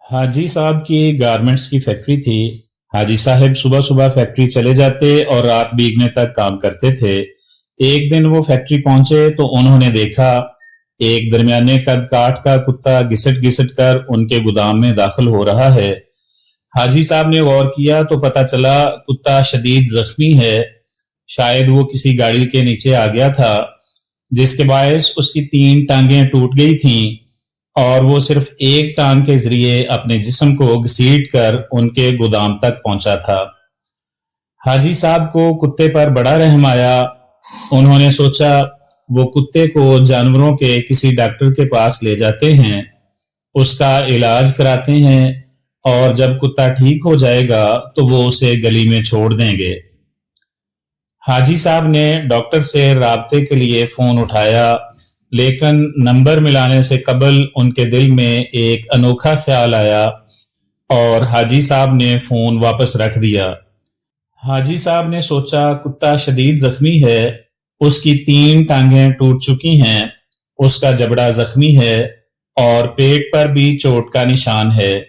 हाजी साहब की गारमेंट्स की फैक्ट्री थी। हाजी साहब सुबह सुबह फैक्ट्री चले जाते और रात भीगने तक काम करते थे। एक दिन वो फैक्ट्री पहुंचे तो उन्होंने देखा एक दरमियाने कद काठ का कुत्ता घिसट घिसट कर उनके गोदाम में दाखिल हो रहा है। हाजी साहब ने गौर किया तो पता चला कुत्ता शदीद जख्मी है। शायद वो किसी गाड़ी के नीचे आ गया था, जिसके बायस उसकी 3 टांगें टूट गई थीं और वो सिर्फ एक टांग के जरिए अपने जिस्म को घसीट कर उनके गोदाम तक पहुंचा था। हाजी साहब को कुत्ते पर बड़ा रहम आया। उन्होंने सोचा वो कुत्ते को जानवरों के किसी डॉक्टर के पास ले जाते हैं, उसका इलाज कराते हैं और जब कुत्ता ठीक हो जाएगा तो वो उसे गली में छोड़ देंगे। हाजी साहब ने डॉक्टर से राब्ते के लिए फोन उठाया, लेकिन नंबर मिलाने से कबल उनके दिल में एक अनोखा ख्याल आया और हाजी साहब ने फोन वापस रख दिया। हाजी साहब ने सोचा कुत्ता शदीद जख्मी है, उसकी 3 टांगें टूट चुकी हैं, उसका जबड़ा जख्मी है और पेट पर भी चोट का निशान है।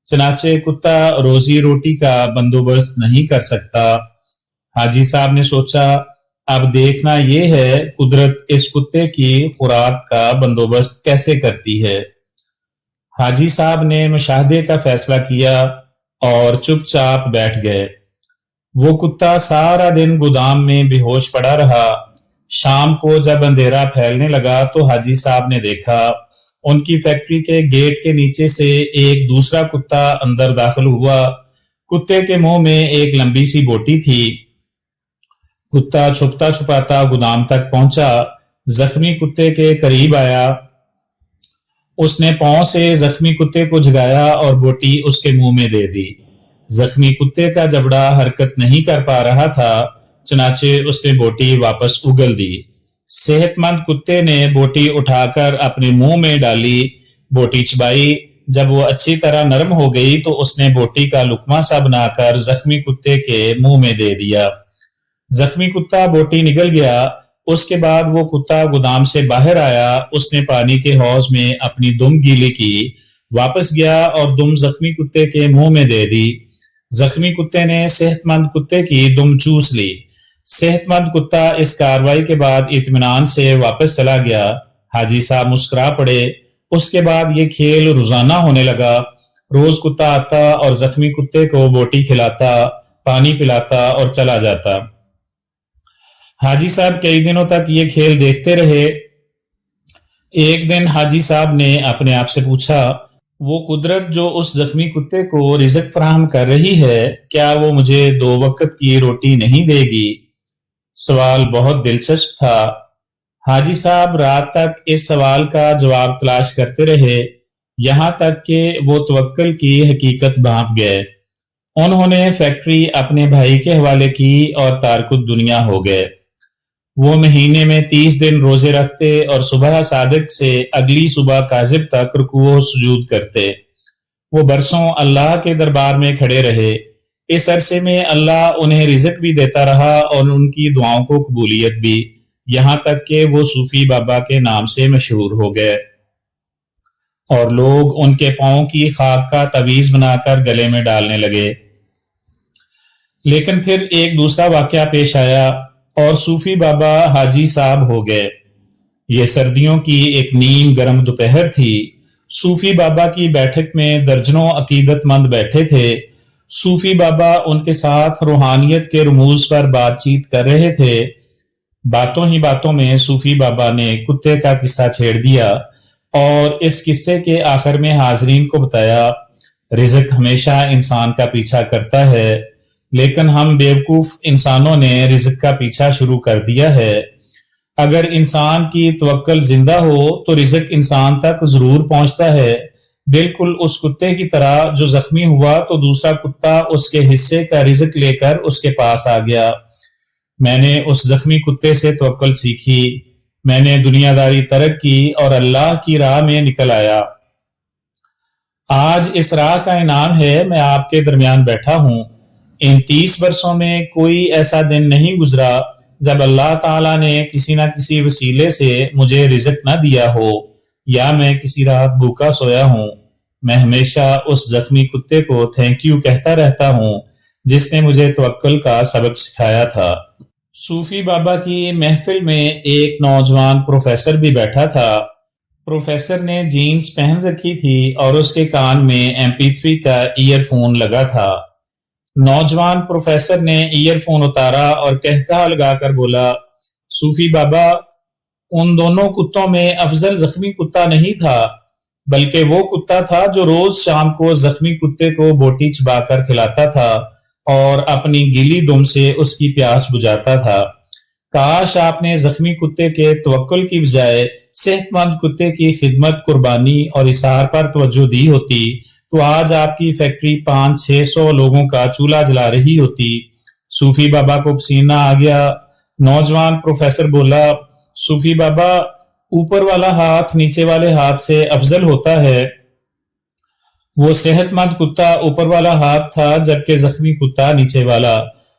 चनाचे कुत्ता रोजी रोटी का बंदोबस्त नहीं कर सकता। हाजी साहब ने सोचा अब देखना यह है कुदरत इस कुत्ते की खुराक का बंदोबस्त कैसे करती है। हाजी साहब ने मुशाहदे का फैसला किया और चुपचाप बैठ गए। वो कुत्ता सारा दिन गोदाम में बेहोश पड़ा रहा। शाम को जब अंधेरा फैलने लगा तो हाजी साहब ने देखा उनकी फैक्ट्री के गेट के नीचे से एक दूसरा कुत्ता अंदर दाखिल हुआ। कुत्ते के मुंह में एक लंबी सी बोटी थी। कुत्ता छुपता छुपाता गोदाम तक पहुंचा, जख्मी कुत्ते के करीब आया। उसने पांव से जख्मी कुत्ते को जगाया और बोटी उसके मुंह में दे दी। जख्मी कुत्ते का जबड़ा हरकत नहीं कर पा रहा था, चनाचे उसने बोटी वापस उगल दी। सेहतमंद कुत्ते ने बोटी उठाकर अपने मुंह में डाली, बोटी चबाई। जब वो अच्छी तरह नरम हो गई तो उसने बोटी का लुकमा सा बनाकर जख्मी कुत्ते के मुंह में दे दिया। जख्मी कुत्ता बोटी निगल गया। उसके बाद वो कुत्ता गोदाम से बाहर आया। उसने पानी के हौज में अपनी दुम गीली की, वापस गया और दुम जख्मी कुत्ते के मुंह में दे दी। जख्मी कुत्ते ने सेहतमंद कुत्ते की दुम चूस ली। सेहतमंद कुत्ता इस कार्रवाई के बाद इत्मीनान से वापस चला गया। हाजी साहब मुस्कुरा पड़े। उसके बाद ये खेल रोजाना होने लगा। रोज कुत्ता आता और जख्मी कुत्ते को बोटी खिलाता, पानी पिलाता और चला जाता। हाजी साहब कई दिनों तक ये खेल देखते रहे। एक दिन हाजी साहब ने अपने आप से पूछा, वो कुदरत जो उस जख्मी कुत्ते को रिज़्क फराहम कर रही है, क्या वो मुझे 2 वक्त की रोटी नहीं देगी? सवाल बहुत दिलचस्प था। हाजी साहब रात तक इस सवाल का जवाब तलाश करते रहे, यहां तक कि वो तवक्कुल की हकीकत भांप गए। उन्होंने फैक्ट्री अपने भाई के हवाले की और तारकुत दुनिया हो गए। वो महीने में 30 दिन रोजे रखते और सुबह सादिक से अगली सुबह काजिब तक रुकू सुजूद करते। वो बरसों अल्लाह के दरबार में खड़े रहे। इस अरसे में अल्लाह उन्हें रिज़्क भी देता रहा और उनकी दुआओं को कबूलियत भी, यहाँ तक कि वो सूफी बाबा के नाम से मशहूर हो गए और लोग उनके पांव की खाक का तवीज बनाकर गले में डालने लगे। लेकिन फिर एक दूसरा वाकया पेश आया और सूफी बाबा हाजी साहब हो गए। ये सर्दियों की एक नीम गर्म दोपहर थी। सूफी बाबा की बैठक में दर्जनों अकीदतमंद बैठे थे। सूफी बाबा उनके साथ रूहानियत के रमूज पर बातचीत कर रहे थे। बातों ही बातों में सूफी बाबा ने कुत्ते का किस्सा छेड़ दिया और इस किस्से के आखिर में हाजरीन को बताया, रिज़्क हमेशा इंसान का पीछा करता है, लेकिन हम बेवकूफ इंसानों ने रिज़्क का पीछा शुरू कर दिया है। अगर इंसान की तवक्कुल जिंदा हो तो रिज़्क इंसान तक जरूर पहुंचता है, बिल्कुल उस कुत्ते की तरह जो जख्मी हुआ तो दूसरा कुत्ता उसके हिस्से का रिज़्क लेकर उसके पास आ गया। मैंने उस जख्मी कुत्ते से तवक्कुल सीखी। मैंने दुनियादारी तर्क की और अल्लाह की राह में निकल आया। आज इस राह का इनाम है, मैं आपके दरमियान बैठा हूं। इन 30 वर्षों में कोई ऐसा दिन नहीं गुजरा जब अल्लाह ताला ने किसी ना किसी वसीले से मुझे रिज़्क न दिया हो या मैं किसी रात भूखा सोया हूं। میں ہمیشہ اس زخمی کتے کو تھینک یو کہتا رہتا ہوں جس نے مجھے توکل کا سبق سکھایا تھا۔ صوفی بابا کی محفل میں ایک نوجوان پروفیسر بھی بیٹھا تھا۔ پروفیسر نے جینز پہن رکھی تھی اور اس کے کان میں MP3 کا ایئر فون لگا تھا۔ نوجوان پروفیسر نے ایئر فون اتارا اور کہکہا لگا کر بولا، صوفی بابا، ان دونوں کتوں میں افضل زخمی کتا نہیں تھا، بلکہ وہ کتا تھا جو روز شام کو زخمی کتے کو بوٹی چبا کر کھلاتا تھا اور اپنی گیلی دم سے اس کی پیاس بجھاتا تھا۔ کاش آپ نے زخمی کتے کے توکل کی بجائے صحت مند کتے کی خدمت، قربانی اور اثار پر توجہ دی ہوتی تو آج آپ کی فیکٹری 500-600 لوگوں کا چولہا جلا رہی ہوتی۔ صوفی بابا کو پسینہ آ گیا۔ نوجوان پروفیسر بولا، صوفی بابا، اوپر والا ہاتھ نیچے والے ہاتھ سے افضل ہوتا ہے۔ وہ صحت مند کتا اوپر والا ہاتھ تھا جبکہ زخمی کتا نیچے والا۔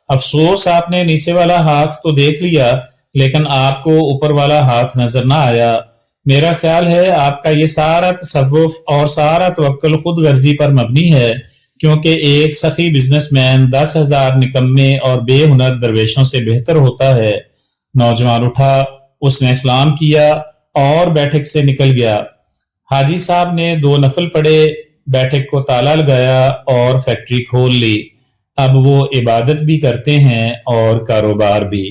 افسوس آپ نے نیچے والا ہاتھ تو دیکھ لیا لیکن آپ کو اوپر والا ہاتھ نظر نہ آیا۔ میرا خیال ہے آپ کا یہ سارا تصوف اور سارا توکل خود غرضی پر مبنی ہے، کیونکہ ایک سخی بزنس مین 10,000 نکمے اور بے ہنر درویشوں سے بہتر ہوتا ہے۔ نوجوان اٹھا، اس نے سلام کیا اور بیٹھک سے نکل گیا۔ حاجی صاحب نے 2 نفل پڑھے، بیٹھک کو تالا لگایا اور فیکٹری کھول لی۔ اب وہ عبادت بھی کرتے ہیں اور کاروبار بھی۔